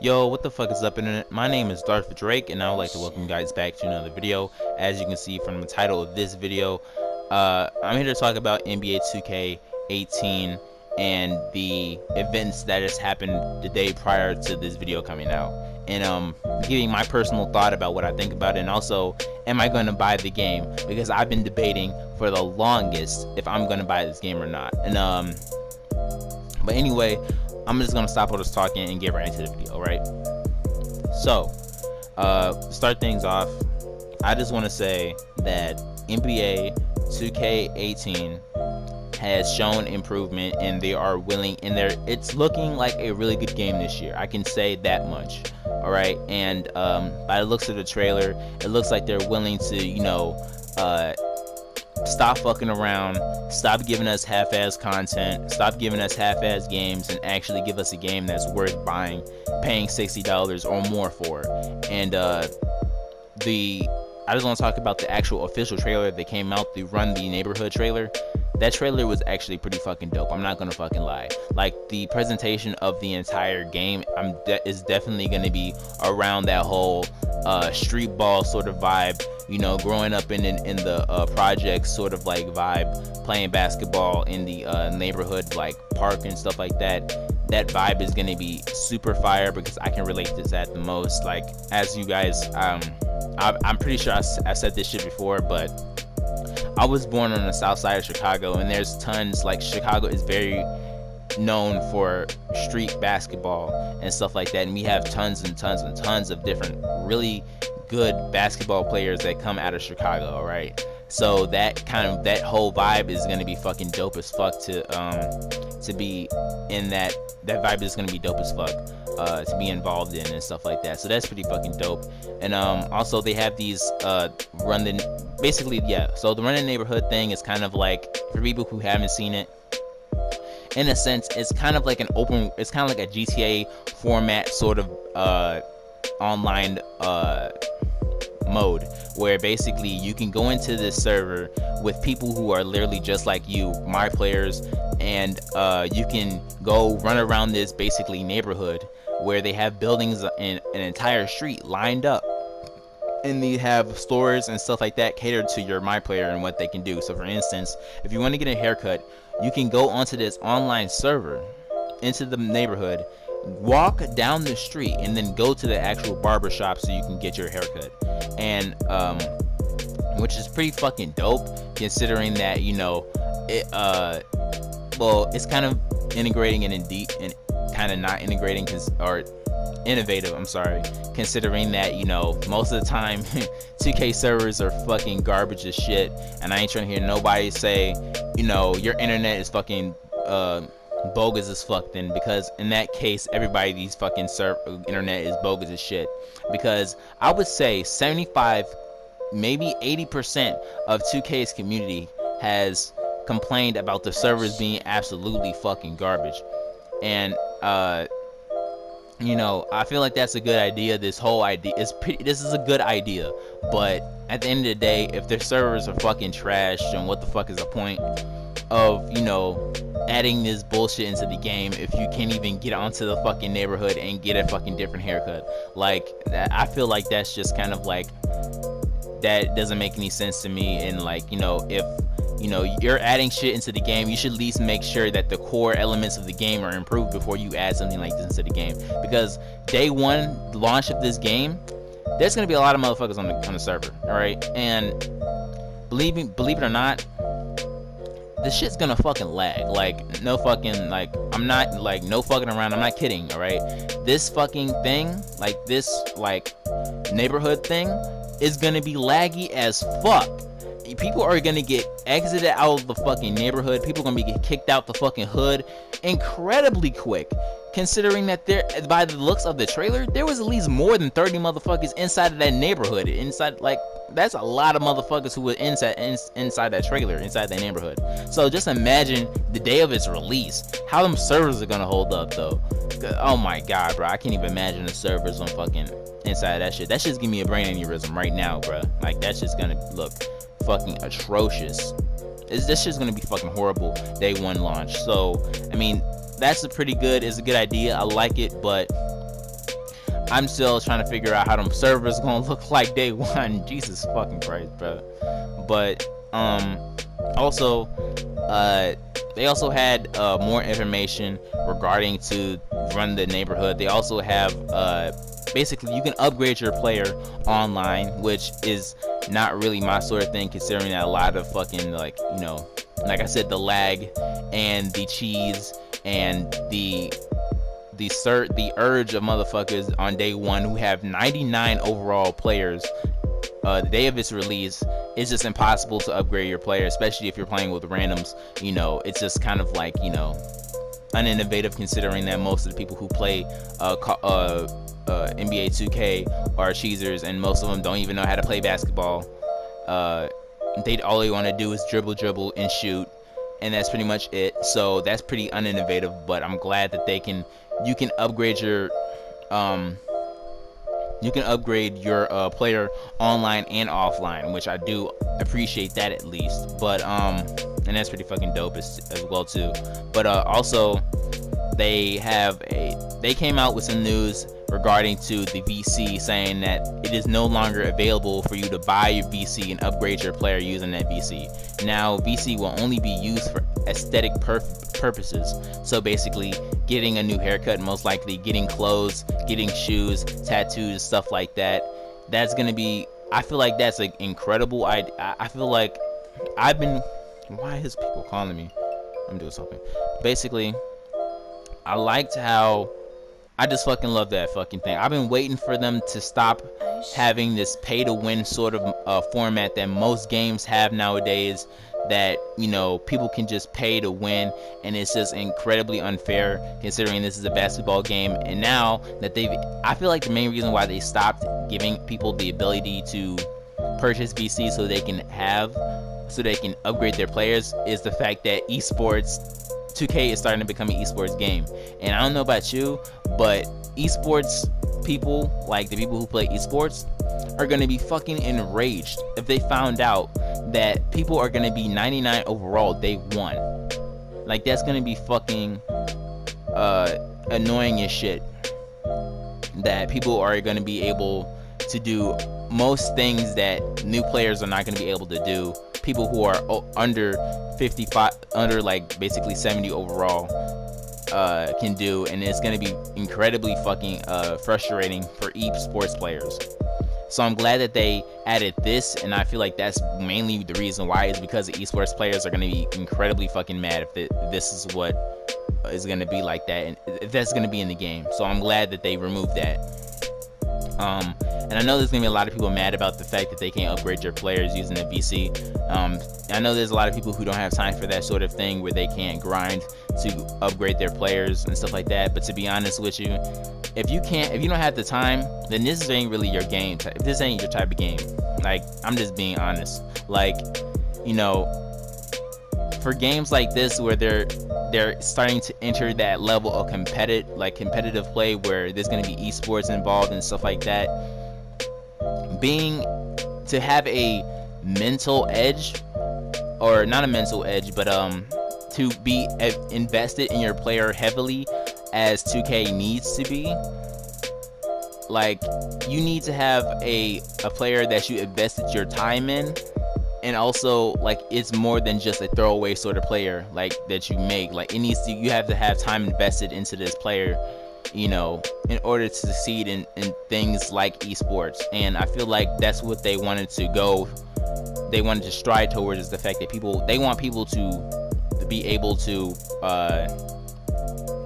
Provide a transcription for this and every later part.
Yo, what the fuck is up, internet? My name is Darth Drake, and I would like to welcome you guys back to another video. As you can see from the title of this video, I'm here to talk about NBA 2K18 and the events that has happened the day prior to this video coming out, and giving my personal thought about what I think about it, and also, am I going to buy the game? Because I've been debating for the longest if I'm going to buy this game or not. And but anyway, I'm just gonna stop all this talking and get right into the video, right? So, to start things off, I just want to say that NBA 2K18 has shown improvement, and they are willing, and it's looking like a really good game this year. I can say that much, all right? And by the looks of the trailer, it looks like they're willing to, stop fucking around, stop giving us half-ass content, stop giving us half-ass games, and actually give us a game that's worth paying $60 or more for. And I just want to talk about the actual official trailer that came out, the Run the Neighborhood trailer. That trailer was actually pretty fucking dope. I'm not gonna fucking lie. Like, the presentation of the entire game is definitely gonna be around that whole street ball sort of vibe. You know, growing up in the projects sort of like vibe, playing basketball in the neighborhood like park and stuff like that. That vibe is gonna be super fire because I can relate to that the most. Like, as you guys, I'm pretty sure I said this shit before, but I was born on the south side of Chicago, and there's tons, like, Chicago is very known for street basketball and stuff like that, and we have tons and tons and tons of different really good basketball players that come out of Chicago, right? So that whole vibe is gonna be fucking dope as fuck to be in that vibe is gonna be dope as fuck to be involved in and stuff like that. So that's pretty fucking dope. And also they have these so the Run the Neighborhood thing is kind of like, for people who haven't seen it, in a sense, it's kind of like a GTA format sort of online mode, where basically you can go into this server with people who are literally just like you, my players, and you can go run around this basically neighborhood where they have buildings in an entire street lined up, and they have stores and stuff like that catered to your my player and what they can do. So for instance, if you want to get a haircut, you can go onto this online server into the neighborhood, walk down the street, and then go to the actual barber shop so you can get your haircut. And which is pretty fucking dope, considering that, you know, it's kind of integrating and kind of not integrating, or innovative, I'm sorry, considering that, you know, most of the time 2K servers are fucking garbage as shit, and I ain't trying to hear nobody say, you know, your internet is fucking bogus as fuck, then, because in that case everybody's fucking internet is bogus as shit. Because I would say 75, maybe 80% of 2K's community has complained about the servers being absolutely fucking garbage. And you know, I feel like that's a good idea. This whole idea this is a good idea, but at the end of the day, if their servers are fucking trash, then what the fuck is the point of, you know, adding this bullshit into the game if you can't even get onto the fucking neighborhood and get a fucking different haircut? Like, I feel like that's just kind of like, that doesn't make any sense to me. And like, you know, if, you know, you're adding shit into the game, you should at least make sure that the core elements of the game are improved before you add something like this into the game. Because day one launch of this game, there's gonna be a lot of motherfuckers on the server, all right? And believe it or not, this shit's gonna fucking lag. Like, no fucking, like, I'm not, like, no fucking around, I'm not kidding, all right? This fucking thing, like, this, like, neighborhood thing is gonna be laggy as fuck. People are gonna get exited out of the fucking neighborhood. People are gonna get kicked out the fucking hood incredibly quick, considering that by the looks of the trailer, there was at least more than 30 motherfuckers inside of that neighborhood. Inside, like, that's a lot of motherfuckers who were inside that trailer, inside that neighborhood. So just imagine the day of its release, how them servers are gonna hold up, though. Oh my god, bro, I can't even imagine the servers on fucking inside of that shit. That shit's giving me a brain aneurysm right now, bro. Like, that's just gonna look fucking atrocious. This shit's gonna be fucking horrible day one launch. So I mean, that's a good idea. I like it, but I'm still trying to figure out how them servers gonna look like day one. Jesus fucking Christ, bro. But also they also had more information regarding to run the neighborhood. They also have basically you can upgrade your player online, which is not really my sort of thing, considering that a lot of fucking, like, you know, like I said, the lag and the cheese and the urge of motherfuckers on day one who have 99 overall players the day of its release. It's just impossible to upgrade your player, especially if you're playing with randoms. You know, it's just kind of like, you know, uninnovative, considering that most of the people who play NBA 2K are cheesers, and most of them don't even know how to play basketball. All they want to do is dribble and shoot, and that's pretty much it. So that's pretty uninnovative, but I'm glad that you can upgrade your player online and offline, which I do appreciate that at least. But and that's pretty fucking dope as well too. But also they came out with some news regarding to the VC, saying that it is no longer available for you to buy your VC and upgrade your player using that VC. Now VC will only be used for aesthetic purposes. So basically getting a new haircut, most likely getting clothes, getting shoes, tattoos, stuff like that. That's gonna be, I feel like that's an incredible idea. I feel like why is people calling me? I'm doing something. Basically, I liked how, I just fucking love that fucking thing. I've been waiting for them to stop having this pay to win sort of format that most games have nowadays, that, you know, people can just pay to win, and it's just incredibly unfair considering this is a basketball game. And now that I feel like the main reason why they stopped giving people the ability to purchase VC so they can upgrade their players is the fact that esports 2K is starting to become an esports game. And I don't know about you, but esports people, like the people who play esports, are going to be fucking enraged if they found out that people are going to be 99 overall day one. Like, that's going to be fucking annoying as shit, that people are going to be able to do most things that new players are not going to be able to do. People who are under 55, under like basically 70 overall can do, and it's going to be incredibly fucking frustrating for esports players. So I'm glad that they added this, and I feel like that's mainly the reason why, is because the esports players are going to be incredibly fucking mad if this is what is going to be like that, and if that's going to be in the game. So I'm glad that they removed that. And I know there's going to be a lot of people mad about the fact that they can't upgrade your players using the VC. I know there's a lot of people who don't have time for that sort of thing, where they can't grind to upgrade their players and stuff like that. But to be honest with you, if you don't have the time, then this ain't really your game. If this ain't your type of game, like, I'm just being honest. Like, you know, for games like this where they're starting to enter that level of competitive play, where there's going to be esports involved and stuff like that, to have a mental edge, or not a mental edge, but to be invested in your player heavily, as 2K needs to be. Like, you need to have a player that you invested your time in, and also, like, it's more than just a throwaway sort of player, like, that you make. Like, you have to have time invested into this player, you know, in order to succeed in things like esports. And I feel like that's what they wanted to stride towards, is the fact that they want people to be able to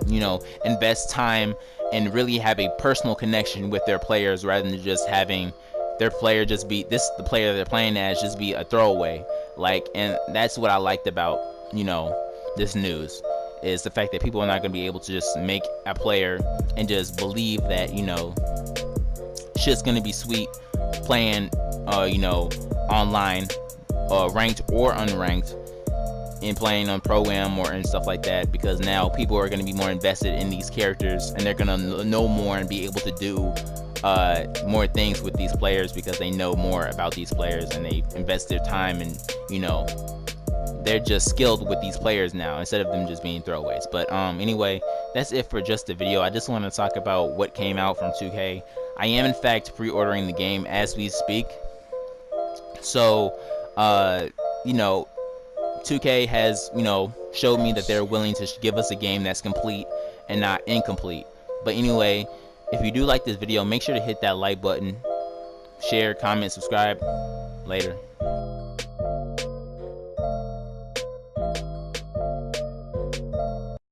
you know, invest time and really have a personal connection with their players, rather than just having their player just be the player they're playing as just be a throwaway. Like, and that's what I liked about, you know, this news, is the fact that people are not going to be able to just make a player and just believe that, you know, shit's going to be sweet playing you know, online, ranked or unranked, and playing on pro-am or and stuff like that, because now people are going to be more invested in these characters, and they're going to know more and be able to do more things with these players, because they know more about these players and they invest their time in, you know, they're just skilled with these players now instead of them just being throwaways. But anyway, that's it for just the video. I just want to talk about what came out from 2K. I am in fact pre-ordering the game as we speak. So you know, 2K has, you know, showed me that they're willing to give us a game that's complete and not incomplete. But anyway, if you do like this video, make sure to hit that like button, share, comment, subscribe. Later.